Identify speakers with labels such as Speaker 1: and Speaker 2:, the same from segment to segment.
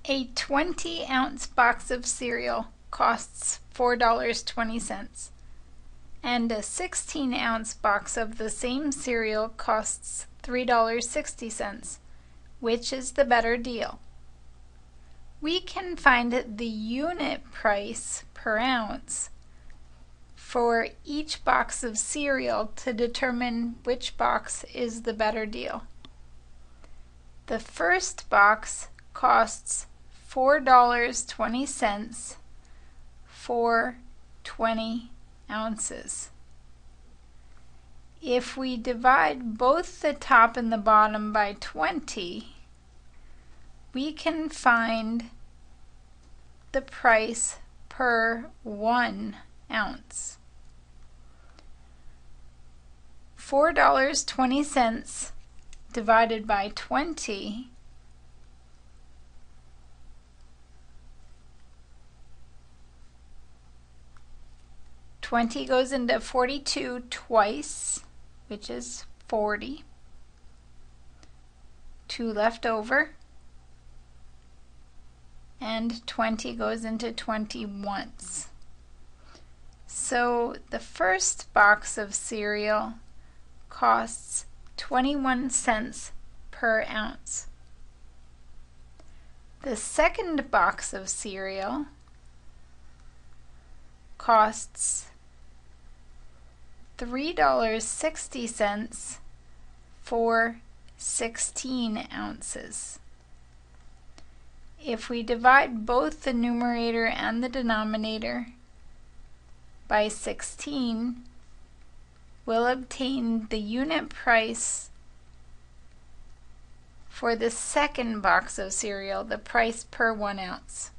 Speaker 1: A 20-ounce box of cereal costs $4.20, and a 16-ounce box of the same cereal costs $3.60. Which is the better deal? We can find the unit price per ounce for each box of cereal to determine which box is the better deal. The first box costs $4.20 for 20 ounces. If we divide both the top and the bottom by 20, we can find the price per 1 ounce. $4.20 divided by 20 goes into 42 twice, which is 40. 2 left over. And 20 goes into 20 once. So the first box of cereal costs 21 cents per ounce. The second box of cereal costs $3.60 for 16 ounces. If we divide both the numerator and the denominator by 16, we'll obtain the unit price for the second box of cereal, the price per 1 ounce.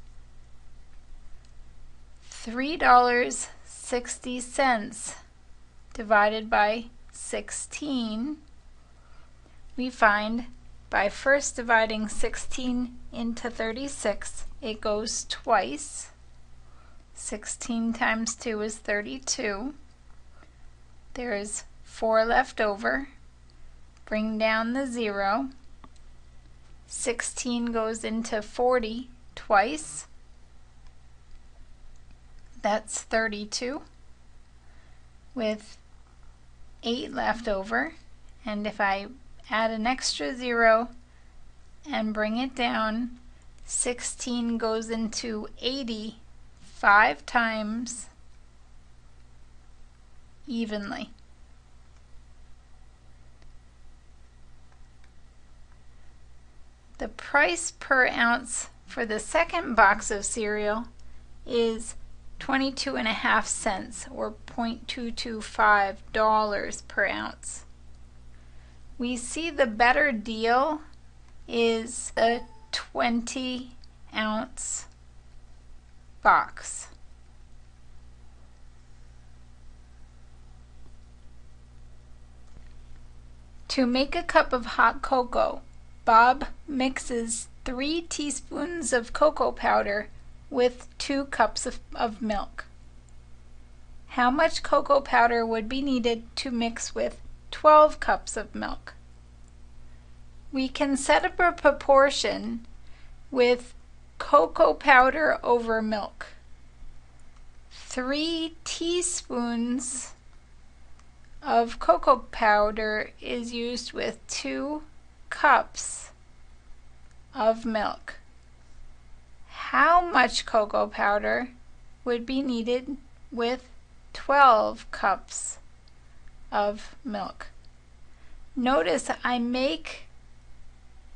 Speaker 1: $3.60 divided by 16, we find by first dividing 16 into 36, it goes twice. 16 times 2 is 32. There is 4 left over. Bring down the 0. 16 goes into 40 twice. That's 32, with 8 left over. And if I add an extra 0 and bring it down, 16 goes into 80 5 times evenly. The price per ounce for the second box of cereal is 22.5 cents, or $0.225 per ounce. We see the better deal is a 20-ounce box. To make a cup of hot cocoa, Bob mixes 3 teaspoons of cocoa powder with 2 cups of milk. How much cocoa powder would be needed to mix with 12 cups of milk? We can set up a proportion with cocoa powder over milk. 3 teaspoons of cocoa powder is used with 2 cups of milk. How much cocoa powder would be needed with 12 cups of milk? Notice I make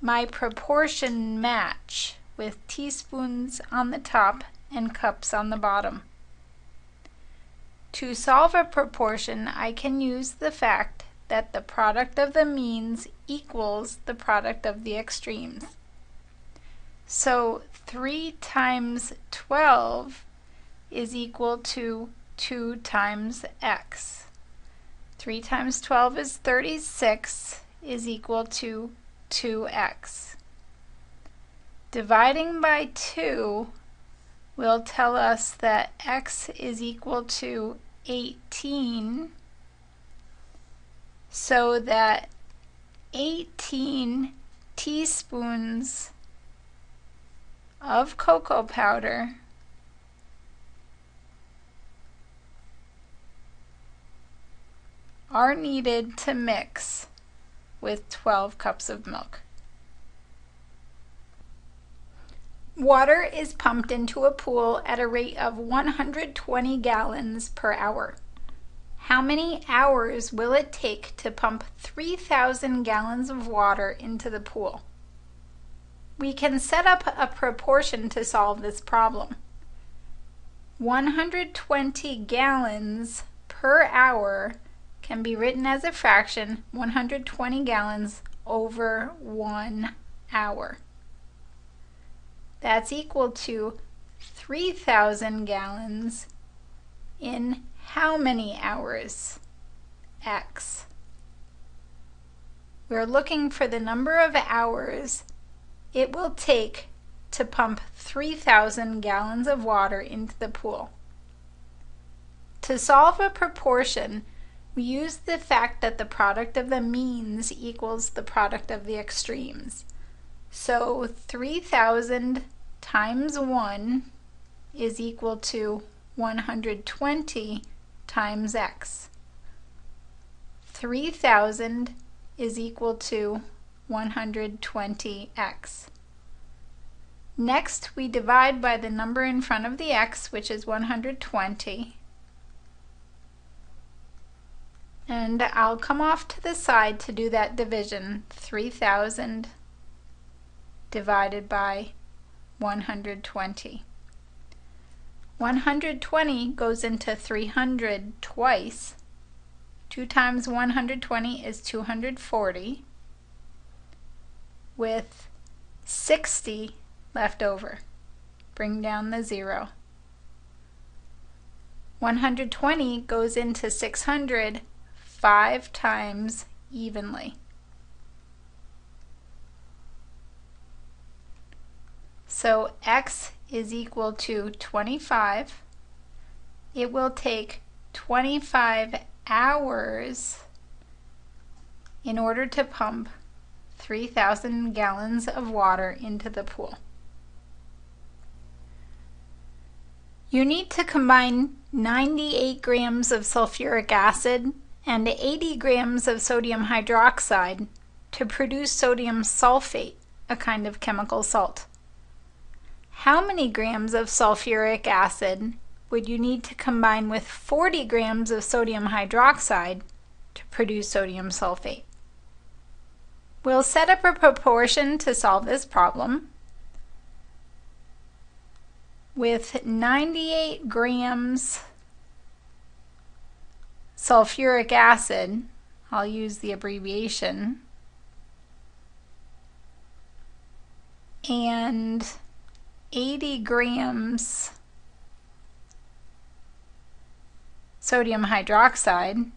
Speaker 1: my proportion match with teaspoons on the top and cups on the bottom. To solve a proportion, I can use the fact that the product of the means equals the product of the extremes. So 3 times 12 is equal to 2 times x. 3 times 12 is 36, is equal to 2x. Dividing by 2 will tell us that x is equal to 18, so that 18 teaspoons of cocoa powder are needed to mix with 12 cups of milk. Water is pumped into a pool at a rate of 120 gallons per hour. How many hours will it take to pump 3,000 gallons of water into the pool? We can set up a proportion to solve this problem. 120 gallons per hour can be written as a fraction, 120 gallons over 1 hour. That's equal to 3,000 gallons in how many hours? X. We're looking for the number of hours it will take to pump 3,000 gallons of water into the pool. To solve a proportion, we use the fact that the product of the means equals the product of the extremes. So 3,000 times 1 is equal to 120 times x. 3,000 is equal to 120x. Next, we divide by the number in front of the x, which is 120. And I'll come off to the side to do that division. 3,000 divided by 120. 120 goes into 300 twice. 2 times 120 is 240, with 60 left over. Bring down the 0. 120 goes into 600 5 times evenly. So x is equal to 25. It will take 25 hours in order to pump 3,000 gallons of water into the pool. You need to combine 98 grams of sulfuric acid and 80 grams of sodium hydroxide to produce sodium sulfate, a kind of chemical salt. How many grams of sulfuric acid would you need to combine with 40 grams of sodium hydroxide to produce sodium sulfate? We'll set up a proportion to solve this problem. With 98 grams sulfuric acid, I'll use the abbreviation, and 80 grams sodium hydroxide,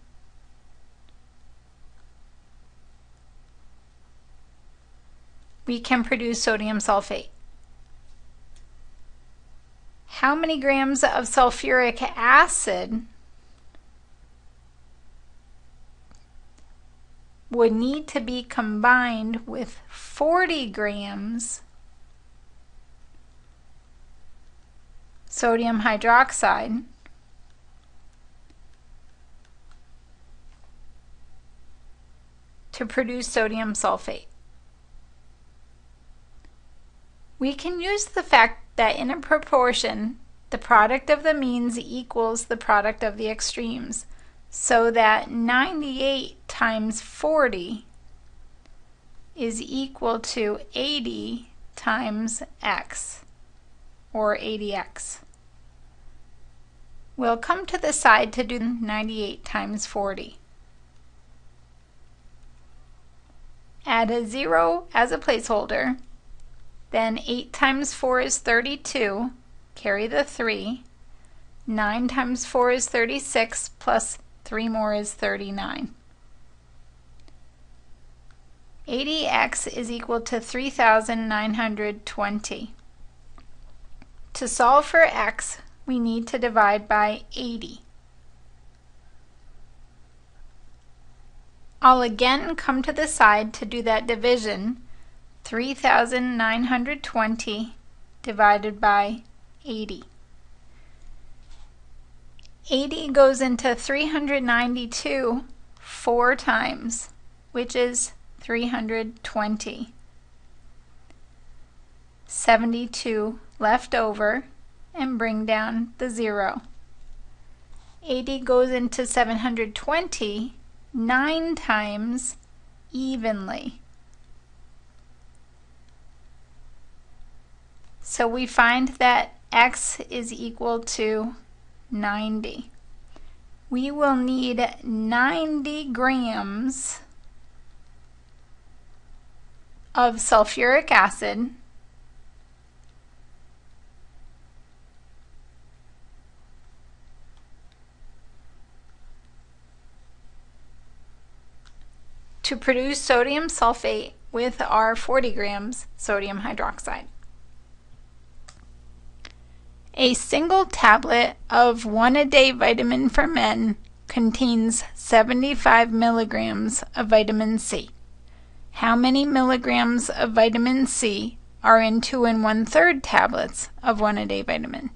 Speaker 1: we can produce sodium sulfate. How many grams of sulfuric acid would need to be combined with 40 grams sodium hydroxide to produce sodium sulfate? We can use the fact that in a proportion, the product of the means equals the product of the extremes, so that 98 times 40 is equal to 80 times x, or 80x. We'll come to the side to do 98 times 40. Add a 0 as a placeholder. Then 8 times 4 is 32, carry the 3. 9 times 4 is 36, plus 3 more is 39. 80x is equal to 3,920. To solve for x, we need to divide by 80. I'll again come to the side to do that division. 3,920 divided by 80. 80 goes into 392 4 times, which is 320. 72 left over, and bring down the 0. 80 goes into 720 9 times evenly. So we find that x is equal to 90. We will need 90 grams of sulfuric acid to produce sodium sulfate with our 40 grams sodium hydroxide. A single tablet of 1-a-day vitamin for men contains 75 milligrams of vitamin C. How many milligrams of vitamin C are in 2 1/3 tablets of 1-a-day vitamin?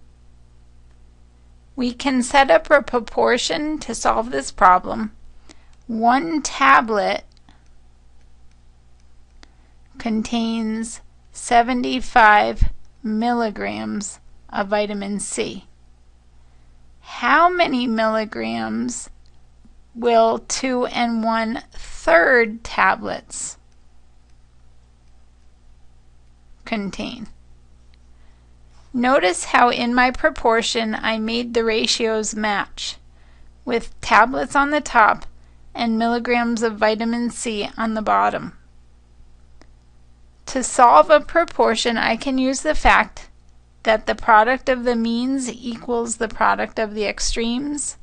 Speaker 1: We can set up a proportion to solve this problem. 1 tablet contains 75 milligrams of vitamin C. How many milligrams will 2 1/3 tablets contain? Notice how in my proportion I made the ratios match, with tablets on the top and milligrams of vitamin C on the bottom. To solve a proportion, I can use the fact that the product of the means equals the product of the extremes,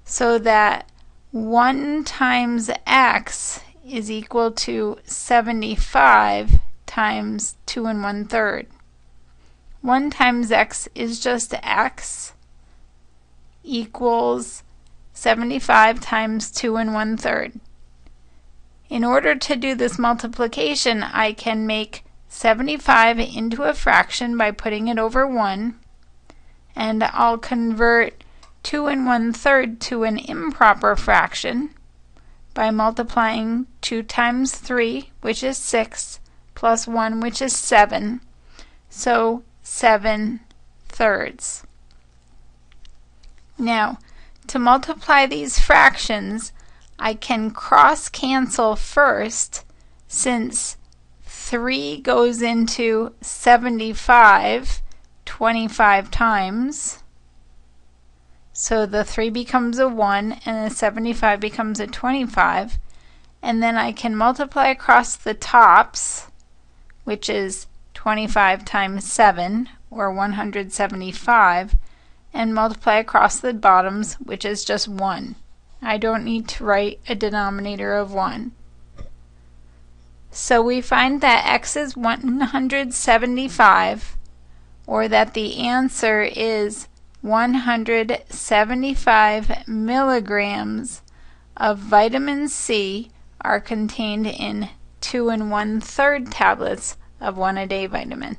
Speaker 1: so that 1 times x is equal to 75 times 2 1/3. 1 times x is just x equals 75 times 2 1/3. In order to do this multiplication, I can make 75 into a fraction by putting it over 1, and I'll convert 2 1/3 to an improper fraction by multiplying 2 times 3, which is 6, plus 1, which is 7, so 7/3. Now, to multiply these fractions, I can cross-cancel first, since 3 goes into 75 25 times. So the 3 becomes a 1 and the 75 becomes a 25. And then I can multiply across the tops, which is 25 times 7, or 175, and multiply across the bottoms, which is just 1. I don't need to write a denominator of 1. So we find that x is 175, or that the answer is 175 milligrams of vitamin C are contained in 2 1/3 tablets of 1-a-day vitamin.